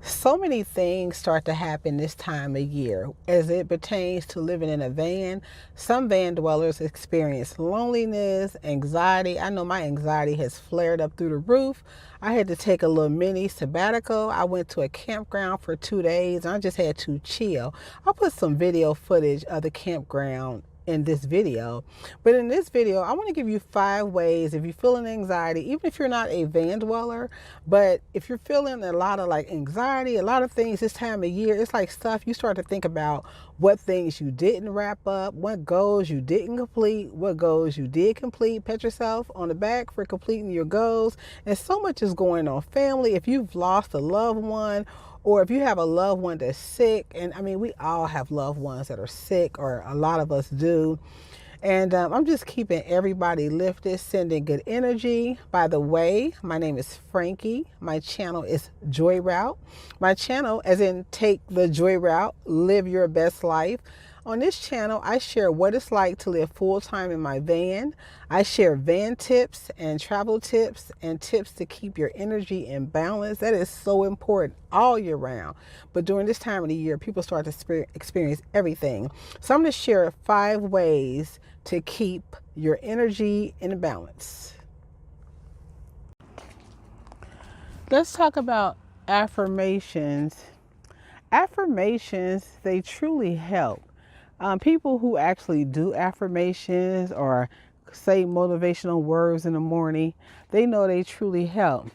So many things start to happen this time of year as it pertains to living in a van. Some van dwellers experience loneliness, anxiety. I know my anxiety has flared up through the roof. I had to take a little mini sabbatical. I went to a campground for 2 days and I just had to chill. I'll put some video footage of the campground in this video. But in this video, I want to give you 5 ways if you're feeling anxiety, even if you're not a van dweller, but if you're feeling a lot of like anxiety, a lot of things this time of year, it's like stuff you start to think about what things you didn't wrap up, what goals you didn't complete, what goals you did complete. Pat yourself on the back for completing your goals. And so much is going on. Family, if you've lost a loved one, or if you have a loved one that's sick, and I mean, we all have loved ones that are sick, or a lot of us do. And I'm just keeping everybody lifted, sending good energy. By the way, my name is Frankie. My channel is Joy Route. My channel, as in take the joy route, live your best life. On this channel, I share what it's like to live full-time in my van. I share van tips and travel tips and tips to keep your energy in balance. That is so important all year round. But during this time of the year, people start to experience everything. So I'm going to share 5 ways to keep your energy in balance. Let's talk about affirmations. Affirmations, they truly help. People who actually do affirmations or say motivational words in the morning, they know they truly help.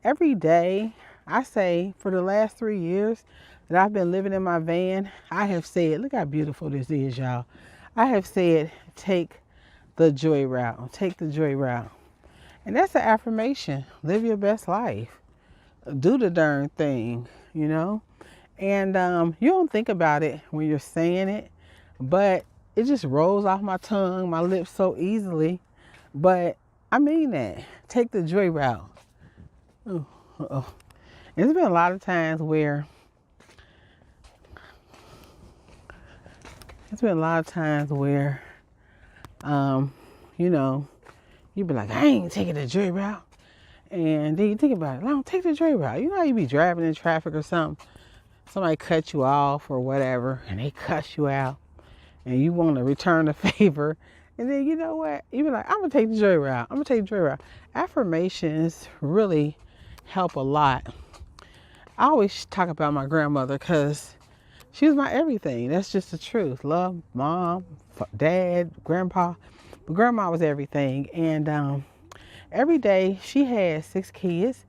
Every day, I say for the last 3 years that I've been living in my van, I have said, look how beautiful this is, y'all. I have said, take the joy route, take the joy route. And that's an affirmation. Live your best life. Do the darn thing, you know. And you don't think about it when you're saying it, but it just rolls off my tongue, my lips so easily. But I mean that. Take the joy route. Ooh, uh-oh. There's been a lot of times where you know, you be like, I ain't taking the joy route. And then you think about it, I don't take the joy route. You know how you be driving in traffic or something, somebody cut you off or whatever, and they cuss you out, and you want to return the favor. And then you know what? You be like, I'm going to take the joy route. I'm going to take the joy route. Affirmations really help a lot. I always talk about my grandmother because she was my everything. That's just the truth. Love, mom, dad, grandpa. But grandma was everything. And every day she had 6 kids.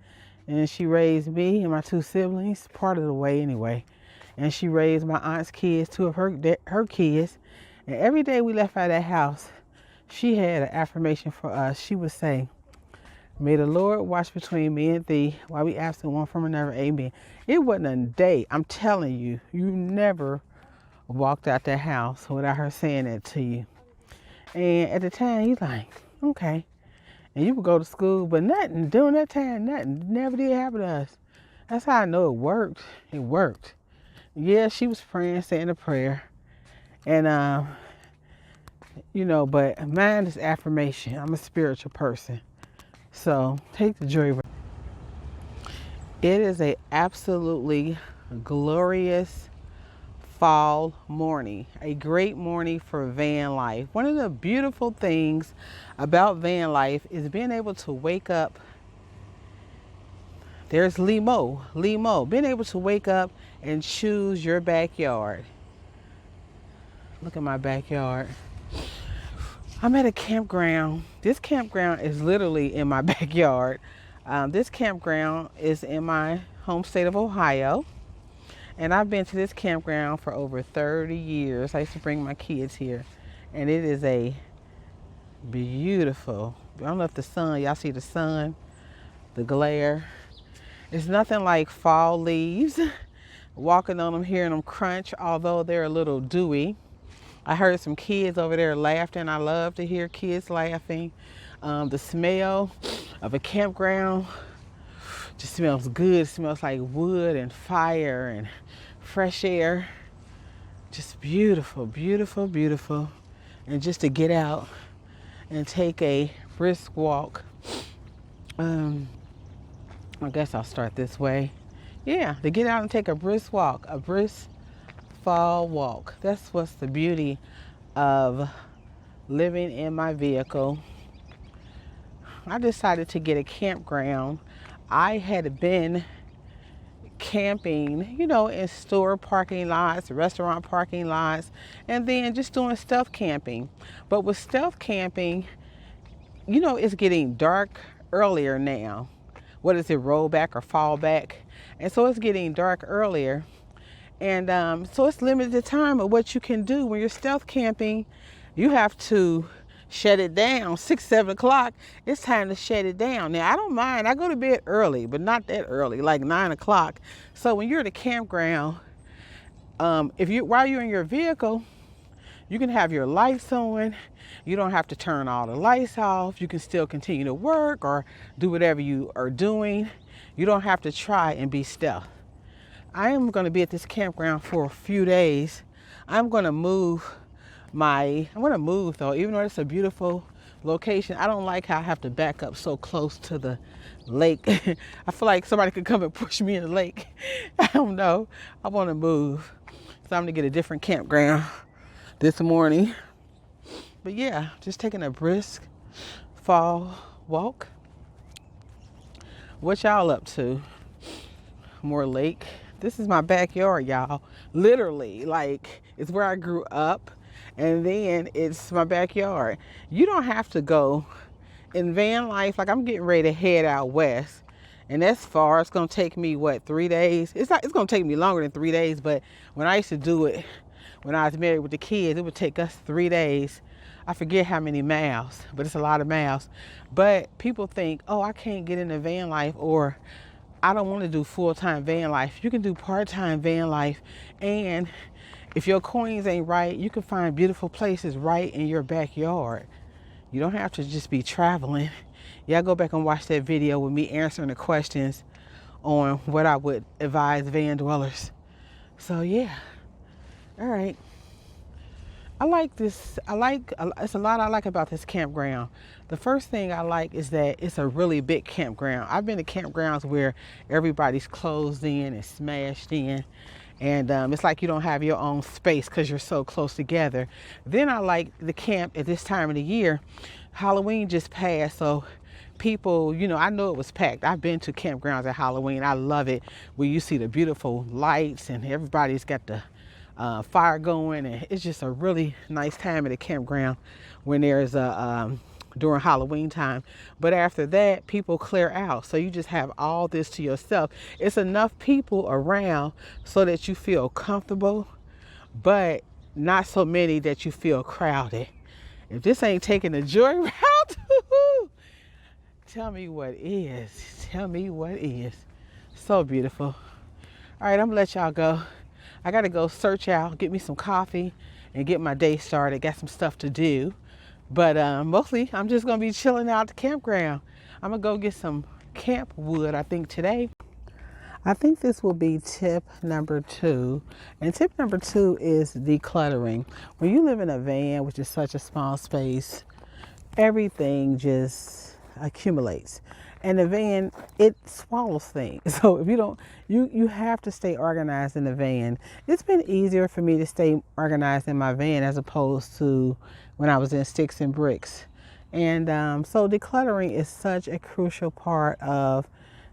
And she raised me and my 2 siblings, part of the way anyway. And she raised my aunt's kids, 2 of her kids. And every day we left out of that house, she had an affirmation for us. She would say, may the Lord watch between me and thee while we absent one from another. Amen. It wasn't a day, I'm telling you, you never walked out that house without her saying that to you. And at the time, you're like, okay. And you would go to school, but nothing, during that time, nothing never did happen to us. That's how I know it worked. It worked. Yeah, she was praying, saying a prayer. And, you know, but mine is affirmation. I'm a spiritual person. So take the joy. It is a absolutely glorious fall morning, a great morning for van life. One of the beautiful things about van life is being able to wake up. There's Limo, being able to wake up and choose your backyard. Look at my backyard. I'm at a campground. This campground is literally in my backyard. This campground is in my home state of Ohio. And I've been to this campground for over 30 years. I used to bring my kids here. And it is a beautiful, I don't know if the sun, y'all see the sun, the glare. It's nothing like fall leaves. Walking on them, hearing them crunch, although they're a little dewy. I heard some kids over there laughing. I love to hear kids laughing. The smell of a campground just smells good. It smells like wood and fire and fresh air. Just beautiful, beautiful, beautiful. And just to get out and take a brisk walk. I guess I'll start this way. Yeah, to get out and take a brisk walk, a brisk fall walk. That's what's the beauty of living in my vehicle. I decided to get a campground. I had been camping, in store parking lots, restaurant parking lots, and then just doing stealth camping. But with stealth camping, it's getting dark earlier now. What is it, roll back or fall back? And so it's getting dark earlier. And so it's limited time of what you can do. When you're stealth camping, you have to shut it down. 6, 7 o'clock, it's time to shut it down. Now, I don't mind. I go to bed early, but not that early, like 9 o'clock. So when you're at a campground, while you're in your vehicle, you can have your lights on. You don't have to turn all the lights off. You can still continue to work or do whatever you are doing. You don't have to try and be stealth. I am going to be at this campground for a few days. I'm going to move though, even though it's a beautiful location. I don't like how I have to back up so close to the lake. I feel like somebody could come and push me in the lake. I don't know. I want to move. So I'm going to get a different campground this morning. But yeah, just taking a brisk fall walk. What y'all up to? More lake. This is my backyard, y'all. Literally, like, it's where I grew up, and then it's my backyard. You don't have to go in van life. Like, I'm getting ready to head out west, and that's far. It's gonna take me 3 days? It's gonna take me longer than 3 days, but when I used to do it when I was married with the kids, it would take us 3 days. I forget how many miles, but it's a lot of miles. But people think, oh, I can't get into van life, or I don't want to do full-time van life. You can do part-time van life, and if your coins ain't right, you can find beautiful places right in your backyard. You don't have to just be traveling. Y'all go back and watch that video with me answering the questions on what I would advise van dwellers. So yeah, all right. I like this. It's a lot I like about this campground. The first thing I like is that it's a really big campground. I've been to campgrounds where everybody's closed in and smashed in, and it's like you don't have your own space because you're so close together. Then I like the camp at this time of the year. Halloween just passed, so people, I know it was packed. I've been to campgrounds at Halloween. I love it where you see the beautiful lights and everybody's got the fire going, and it's just a really nice time at a campground when there's during Halloween time. But after that, people clear out, so you just have all this to yourself. It's enough people around so that you feel comfortable, but not so many that you feel crowded. If this ain't taking the joy route, tell me what is. Tell me what is. So beautiful. All right, I'm gonna let y'all go. I gotta go search out, get me some coffee, and get my day started. Got some stuff to do. But mostly, I'm just gonna be chilling out at the campground. I'm gonna go get some camp wood, I think, today. I think this will be tip number 2. And tip number 2 is decluttering. When you live in a van, which is such a small space, everything just accumulates. And the van, it swallows things. So if you don't, you have to stay organized in the van. It's been easier for me to stay organized in my van as opposed to when I was in sticks and bricks. And so decluttering is such a crucial part of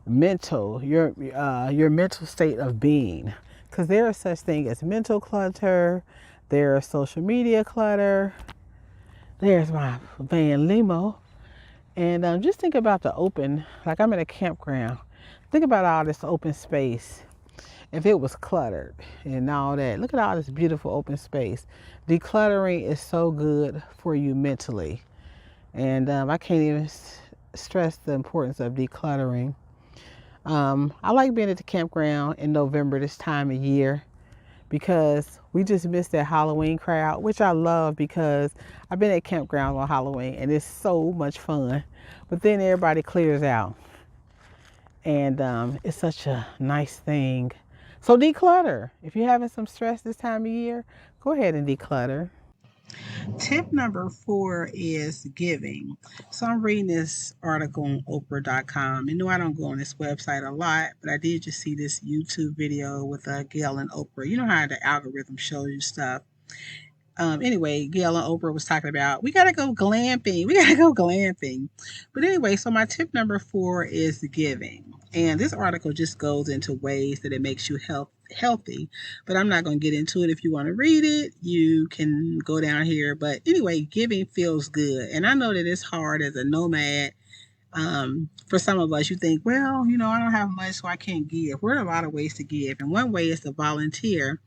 your mental state of being. Because there is such thing as mental clutter, there's social media clutter, there's my van limo. And just think about the open, like I'm in a campground. Think about all this open space. If it was cluttered and all that, look at all this beautiful open space. Decluttering is so good for you mentally. And I can't even stress the importance of decluttering. I like being at the campground in November this time of year because we just missed that Halloween crowd, which I love because I've been at campground on Halloween and it's so much fun. But then everybody clears out, and it's such a nice thing. So declutter. If you're having some stress this time of year, go ahead and declutter. Tip number 4 is giving. So I'm reading this article on Oprah.com. You know, I don't go on this website a lot, but I did just see this YouTube video with Gail and Oprah. You know how the algorithm shows you stuff. Anyway, Gail and Oprah was talking about we gotta go glamping. We gotta go glamping. But anyway, so my tip number 4 is giving. And this article just goes into ways that it makes you healthy. But I'm not going to get into it. If you want to read it, you can go down here. But anyway, giving feels good. And I know that it's hard as a nomad. For some of us, you think, well, you know, I don't have much, so I can't give. There are a lot of ways to give. And one way is to volunteer.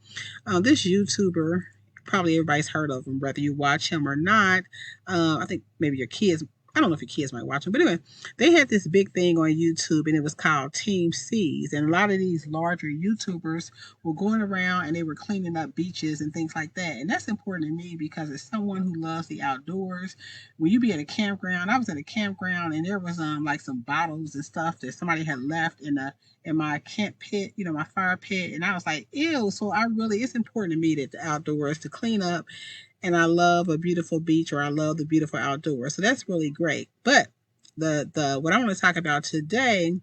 This YouTuber, probably everybody's heard of him, whether you watch him or not. I think maybe your kids, I don't know if your kids might watch him, but anyway, they had this big thing on YouTube and it was called Team Seas. And a lot of these larger YouTubers were going around and they were cleaning up beaches and things like that. And that's important to me because as someone who loves the outdoors, when you be at a campground, I was at a campground and there was like some bottles and stuff that somebody had left in my camp pit, you know, my fire pit. And I was like, ew. So it's important to me that the outdoors to clean up. And I love a beautiful beach or I love the beautiful outdoors. So that's really great. But what I want to talk about today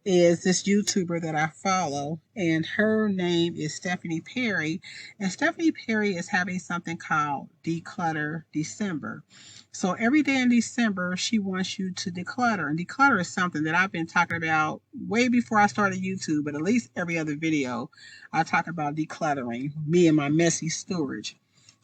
is this YouTuber that I follow, and her name is Stephanie Perry. And Stephanie Perry is having something called Declutter December. So every day in December, she wants you to declutter. And declutter is something that I've been talking about way before I started YouTube, but at least every other video, I talk about decluttering, me and my messy storage.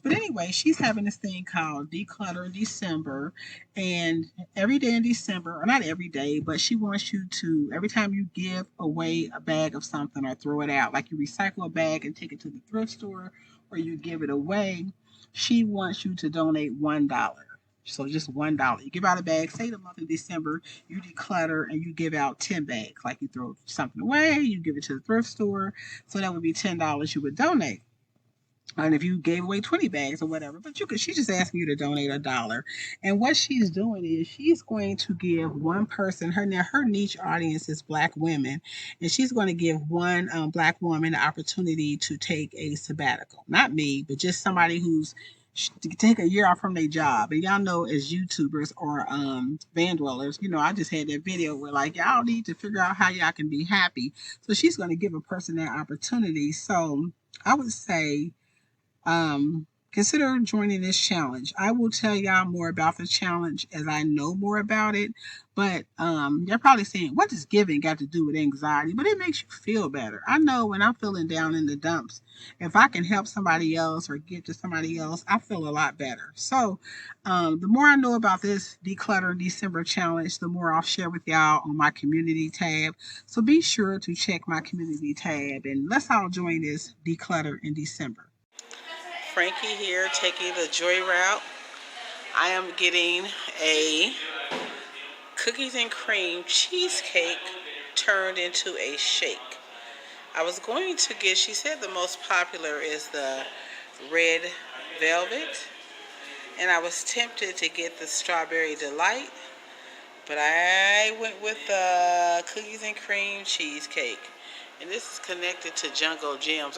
But anyway, she's having this thing called Declutter December. And every day in December, or not every day, but she wants you to, every time you give away a bag of something or throw it out, like you recycle a bag and take it to the thrift store or you give it away, she wants you to donate $1. So just $1. You give out a bag, say the month of December, you declutter and you give out 10 bags. Like you throw something away, you give it to the thrift store. So that would be $10 you would donate. And if you gave away 20 bags or whatever, but she's just asking you to donate $1. And what she's doing is she's going to give one person, her niche audience is Black women, and she's going to give one Black woman the opportunity to take a sabbatical. Not me, but just somebody who's to take a year off from their job. And y'all know as YouTubers or van dwellers, you know, I just had that video where like y'all need to figure out how y'all can be happy. So she's going to give a person that opportunity. So I would say consider joining this challenge. I will tell y'all more about the challenge as I know more about it. But you're probably saying, what does giving got to do with anxiety? But it makes you feel better. I know when I'm feeling down in the dumps, if I can help somebody else or give to somebody else, I feel a lot better. So the more I know about this Declutter December challenge, the more I'll share with y'all on my community tab. So be sure to check my community tab and let's all join this Declutter in December. Frankie here taking the joy route. I am getting a cookies and cream cheesecake turned into a shake. I was going to get, she said the most popular is the red velvet, and I was tempted to get the strawberry delight, but I went with the cookies and cream cheesecake. And this is connected to Jungle Gems.